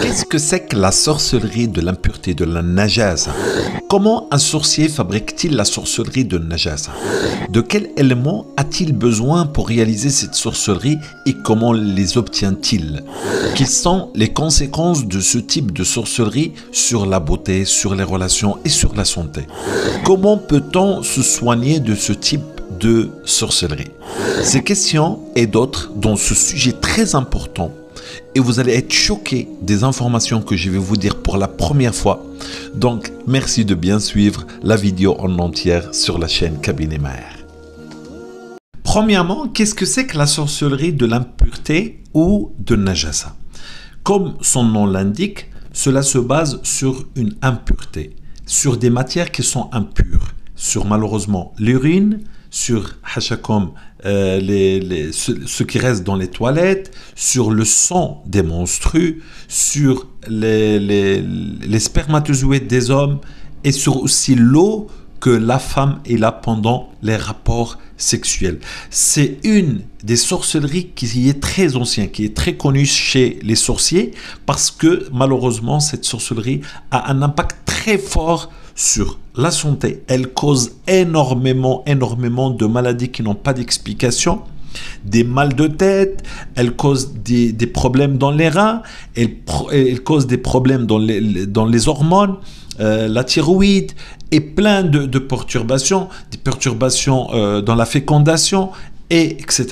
Qu'est-ce que c'est que la sorcellerie de l'impureté, de la najasa? Comment un sorcier fabrique-t-il la sorcellerie de najasa? De quels éléments a-t-il besoin pour réaliser cette sorcellerie et comment les obtient-il? Quelles sont les conséquences de ce type de sorcellerie sur la beauté, sur les relations et sur la santé? Comment peut-on se soigner de ce type de sorcellerie? Ces questions et d'autres dans ce sujet très important, et vous allez être choqués des informations que je vais vous dire pour la première fois. Donc, merci de bien suivre la vidéo en entière sur la chaîne Cabinet Maher. Premièrement, qu'est-ce que c'est que la sorcellerie de l'impureté ou de najasa? Comme son nom l'indique, cela se base sur une impureté, sur des matières qui sont impures, sur malheureusement l'urine, sur hachakom, ce qui reste dans les toilettes, sur le sang des menstrues, sur les spermatozoïdes des hommes et sur aussi l'eau que la femme a pendant les rapports sexuels. C'est une des sorcelleries qui est très ancienne, qui est très connue chez les sorciers parce que malheureusement cette sorcellerie a un impact très fort sur la santé. Elle cause énormément de maladies qui n'ont pas d'explication, des mal de tête, elle cause des problèmes dans les reins, elle cause des problèmes dans les hormones, la thyroïde et plein de perturbations, des perturbations dans la fécondation, etc.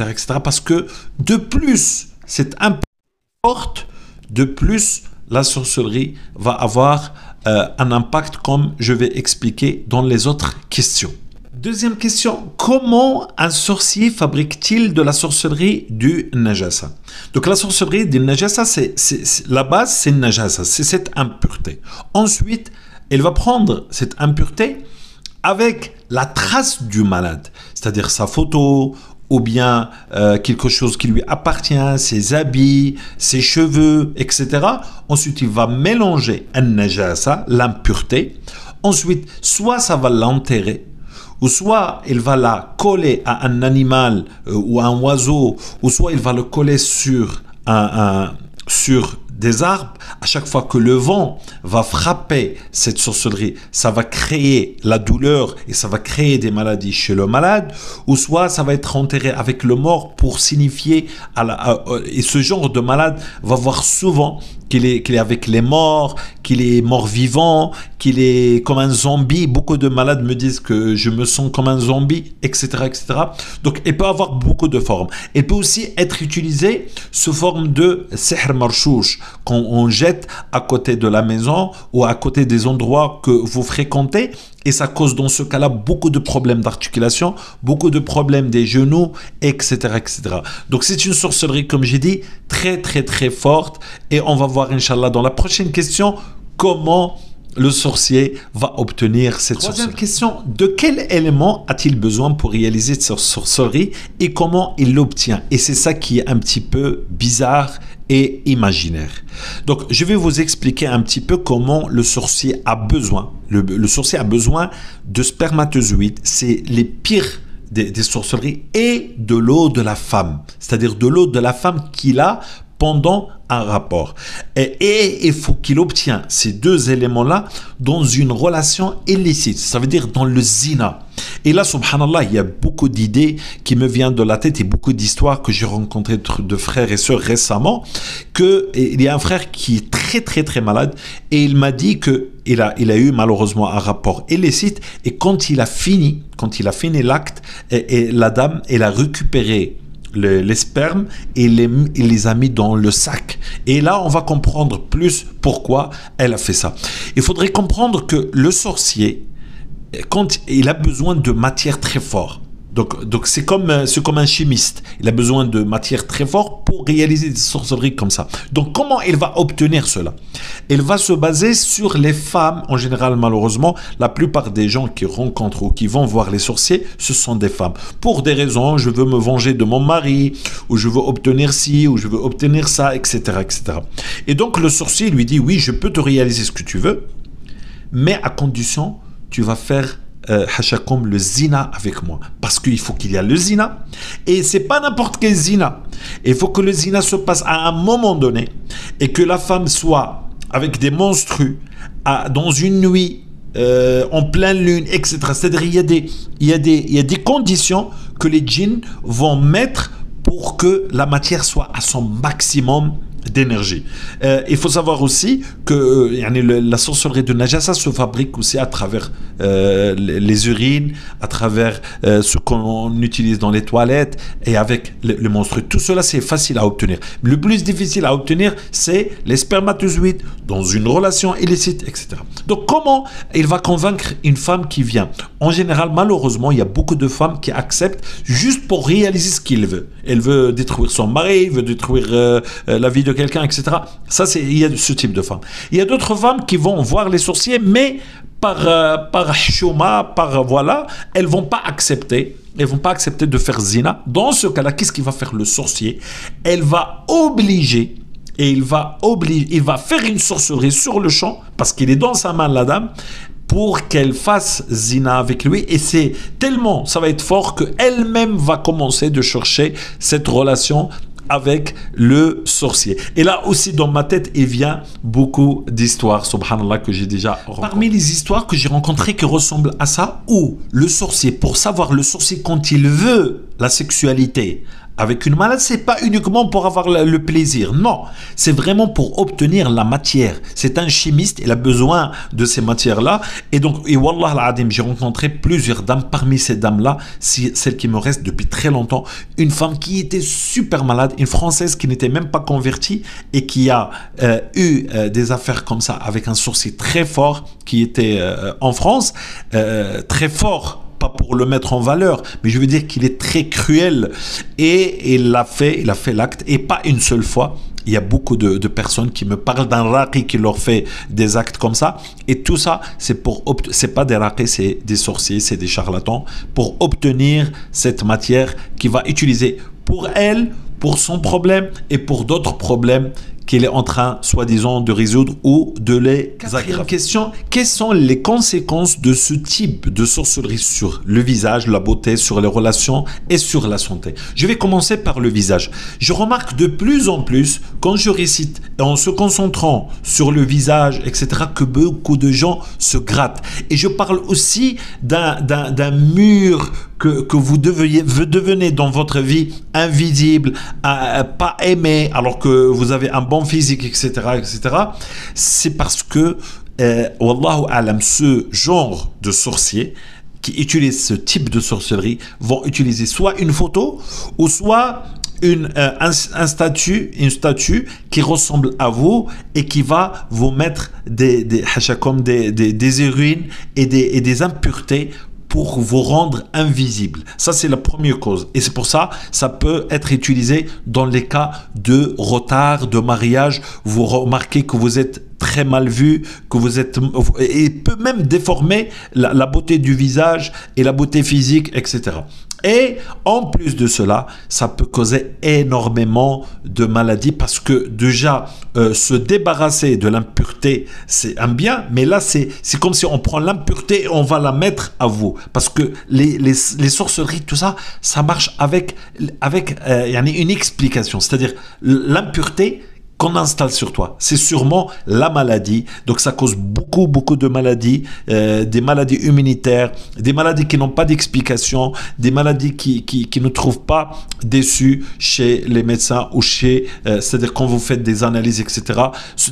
Parce que de plus, c'est importe, de plus, la sorcellerie va avoir un impact comme je vais expliquer dans les autres questions. Deuxième question, comment un sorcier fabrique-t-il de la sorcellerie du najasa? Donc la sorcellerie du najasa, la base c'est najasa, c'est cette impureté. Ensuite, elle va prendre cette impureté avec la trace du malade, c'est-à-dire sa photo, ou bien quelque chose qui lui appartient, ses habits, ses cheveux, etc. Ensuite, il va mélanger un najasa, l'impureté. Ensuite, soit ça va l'enterrer, ou soit il va la coller à un animal ou à un oiseau, ou soit il va le coller sur des arbres. À chaque fois que le vent va frapper cette sorcellerie, ça va créer la douleur et ça va créer des maladies chez le malade, ou soit ça va être enterré avec le mort pour signifier et ce genre de malade va voir souvent qu'il est avec les morts, qu'il est mort-vivant, qu'il est comme un zombie. Beaucoup de malades me disent que je me sens comme un zombie, etc. Donc, elle peut avoir beaucoup de formes. Elle peut aussi être utilisée sous forme de sihr marchouch, qu'on jette à côté de la maison ou à côté des endroits que vous fréquentez. Et ça cause dans ce cas-là beaucoup de problèmes d'articulation, beaucoup de problèmes des genoux, etc. Donc c'est une sorcellerie, comme j'ai dit, très forte. Et on va voir, Inch'Allah, dans la prochaine question, comment le sorcier va obtenir cette sorcellerie. Troisième question, de quel élément a-t-il besoin pour réaliser cette sorcellerie et comment il l'obtient? Et c'est ça qui est un petit peu bizarre et imaginaire. Donc, je vais vous expliquer un petit peu comment le sorcier a besoin. Le sorcier a besoin de spermatozoïdes. C'est les pires des sorcelleries et de l'eau de la femme. C'est-à-dire de l'eau de la femme qu'il a pendant un rapport. Et il faut qu'il obtienne ces deux éléments-là dans une relation illicite, ça veut dire dans le zina. Et là, subhanallah, il y a beaucoup d'idées qui me viennent de la tête et beaucoup d'histoires que j'ai rencontrées de frères et sœurs récemment, qu'il y a un frère qui est très malade et il m'a dit qu'il a eu malheureusement un rapport illicite et quand il a fini l'acte, et la dame, elle a récupéré les spermes et il les a mis dans le sac. Et là, on va comprendre plus pourquoi elle a fait ça. Il faudrait comprendre que le sorcier, quand il a besoin de matière très forte, donc c'est comme un chimiste, il a besoin de matière très forte pour réaliser des sorcelleries comme ça. Donc comment il va obtenir cela? Il va se baser sur les femmes. En général, malheureusement, la plupart des gens qui rencontrent ou qui vont voir les sorciers, ce sont des femmes. Pour des raisons, je veux me venger de mon mari, ou je veux obtenir ci, ou je veux obtenir ça, etc. Et donc le sorcier lui dit, oui, je peux te réaliser ce que tu veux, mais à condition, tu vas faire hachakom le zina avec moi, parce qu'il faut qu'il y ait le zina et c'est pas n'importe quel zina. Il faut que le zina se passe à un moment donné et que la femme soit avec des monstrues, dans une nuit, en pleine lune, etc. C'est-à-dire il y a des conditions que les djinns vont mettre pour que la matière soit à son maximum d'énergie. Il faut savoir aussi que la sorcellerie de Najasa se fabrique aussi à travers les urines, à travers ce qu'on utilise dans les toilettes et avec le monstre. Tout cela, c'est facile à obtenir. Le plus difficile à obtenir, c'est les spermatozoïdes dans une relation illicite, etc. Donc, comment il va convaincre une femme qui vient? En général, malheureusement, il y a beaucoup de femmes qui acceptent juste pour réaliser ce qu'il veut. Elle veut détruire son mari, elle veut détruire la vie de quelqu'un, etc. Ça, il y a ce type de femmes. Il y a d'autres femmes qui vont voir les sorciers, mais par chouma, voilà, elles vont pas accepter. Elles vont pas accepter de faire zina. Dans ce cas-là, qu'est-ce qu'il va faire le sorcier? Elle va obliger, et il va faire une sorcellerie sur le champ, parce qu'il est dans sa main, la dame, pour qu'elle fasse zina avec lui. Et c'est tellement, ça va être fort, qu'elle-même va commencer de chercher cette relation avec le sorcier. Et là aussi, dans ma tête, il vient beaucoup d'histoires, subhanallah, que j'ai déjà rencontrées. Parmi les histoires que j'ai rencontrées qui ressemblent à ça, où le sorcier, pour savoir le sorcier quand il veut la sexualité avec une malade, c'est pas uniquement pour avoir le plaisir, non, c'est vraiment pour obtenir la matière. C'est un chimiste, il a besoin de ces matières-là, et donc, et wallah al-adim, j'ai rencontré plusieurs dames. Parmi ces dames-là, celle qui me reste depuis très longtemps, une femme qui était super malade, une Française qui n'était même pas convertie et qui a eu des affaires comme ça avec un sorcier très fort qui était en France, très fort. Pas pour le mettre en valeur, mais je veux dire qu'il est très cruel, et il a fait l'acte, et pas une seule fois. Il y a beaucoup de personnes qui me parlent d'un raqi qui leur fait des actes comme ça, et tout ça, c'est pas des raqis, c'est des sorciers, c'est des charlatans, pour obtenir cette matière qu'il va utiliser pour elle, pour son problème, et pour d'autres problèmes qu'il est en train, soi-disant, de résoudre ou de les aggraver. Question, quelles sont les conséquences de ce type de sorcellerie sur le visage, la beauté, sur les relations et sur la santé? Je vais commencer par le visage. Je remarque de plus en plus, quand je récite, en se concentrant sur le visage, etc., que beaucoup de gens se grattent. Et je parle aussi d'un mur que vous devenez dans votre vie invisible, pas aimé, alors que vous avez un bon physique, etc., etc. C'est parce que, wallahu alam, ce genre de sorciers qui utilisent ce type de sorcellerie vont utiliser soit une photo, ou soit une statue qui ressemble à vous et qui va vous mettre des urines et des impuretés pour vous rendre invisible. Ça, c'est la première cause. Et c'est pour ça, ça peut être utilisé dans les cas de retard, de mariage. Vous remarquez que vous êtes très mal vu, que vous êtes... Et peut même déformer la beauté du visage et la beauté physique, etc. Et en plus de cela, ça peut causer énormément de maladies, parce que déjà, se débarrasser de l'impureté, c'est un bien, mais là, c'est comme si on prend l'impureté et on va la mettre à vous. Parce que les sorcelleries, tout ça, ça marche avec une explication. C'est-à-dire, l'impureté qu'on installe sur toi, c'est sûrement la maladie. Donc ça cause beaucoup de maladies, des maladies immunitaires, des maladies qui n'ont pas d'explication, des maladies qui ne trouvent pas d'issue chez les médecins ou c'est-à-dire quand vous faites des analyses, etc.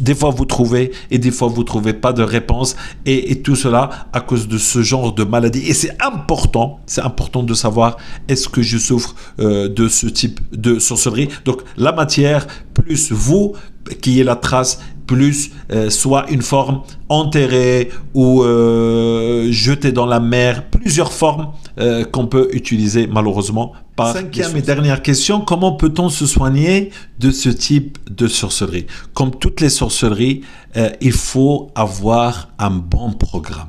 Des fois vous trouvez, et des fois vous trouvez pas de réponse, et tout cela à cause de ce genre de maladie. Et c'est important de savoir, est-ce que je souffre de ce type de sorcellerie? Donc la matière plus vous, qui est la trace, plus soit une forme enterrée ou jetée dans la mer, plusieurs formes qu'on peut utiliser malheureusement par... Cinquième et dernière question, comment peut-on se soigner de ce type de sorcellerie? Comme toutes les sorcelleries, il faut avoir un bon programme.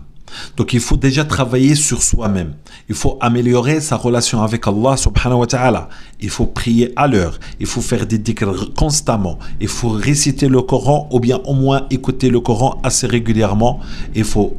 Donc il faut déjà travailler sur soi-même. Il faut améliorer sa relation avec Allah subhanahu wa ta'ala. Il faut prier à l'heure. Il faut faire des dhikr constamment. Il faut réciter le Coran, ou bien au moins écouter le Coran assez régulièrement. Il faut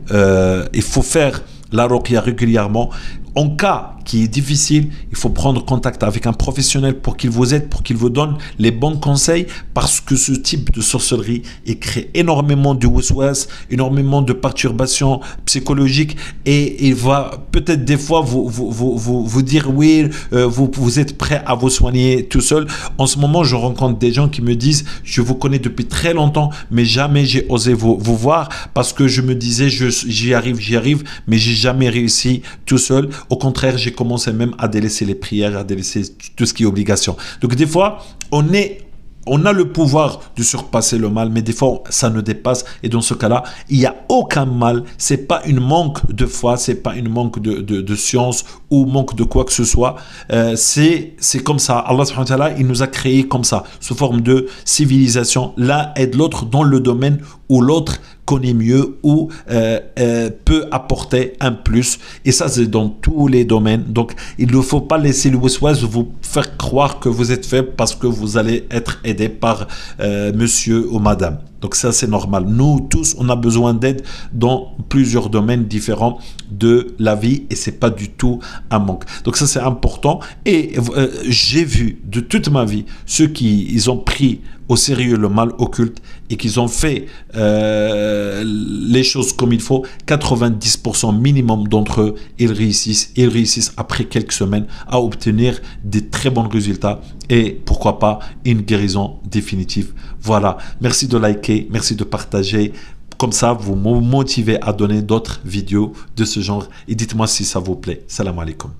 faire la ruqya régulièrement. En cas qui est difficile, il faut prendre contact avec un professionnel pour qu'il vous aide, pour qu'il vous donne les bons conseils, parce que ce type de sorcellerie, il crée énormément de waswas, énormément de perturbations psychologiques, et il va peut-être des fois vous dire oui, vous êtes prêt à vous soigner tout seul. En ce moment, je rencontre des gens qui me disent, je vous connais depuis très longtemps, mais jamais j'ai osé vous voir, parce que je me disais, j'y arrive, mais j'ai jamais réussi tout seul. Au contraire, j'ai commencé même à délaisser les prières, à délaisser tout ce qui est obligation. Donc des fois, on a le pouvoir de surpasser le mal, mais des fois, ça nous dépasse. Et dans ce cas-là, il n'y a aucun mal. C'est pas une manque de foi, c'est pas une manque de science ou manque de quoi que ce soit. C'est comme ça. Allah subhanahu wa ta'ala, il nous a créés comme ça, sous forme de civilisation. L'un aide l'autre dans le domaine où l'autre connaît mieux ou peut apporter un plus. Et ça, c'est dans tous les domaines. Donc, il ne faut pas laisser le waswas vous faire croire que vous êtes faible parce que vous allez être aidé par monsieur ou madame. Donc ça, c'est normal. Nous tous, on a besoin d'aide dans plusieurs domaines différents de la vie et c'est pas du tout un manque. Donc ça, c'est important. Et j'ai vu de toute ma vie ceux qui ils ont pris au sérieux le mal occulte et qu'ils ont fait les choses comme il faut. 90% minimum d'entre eux, ils réussissent après quelques semaines à obtenir des très bons résultats et pourquoi pas une guérison définitive. Voilà, merci de liker, merci de partager. Comme ça, vous me motivez à donner d'autres vidéos de ce genre et dites-moi si ça vous plaît. Salam alaikum.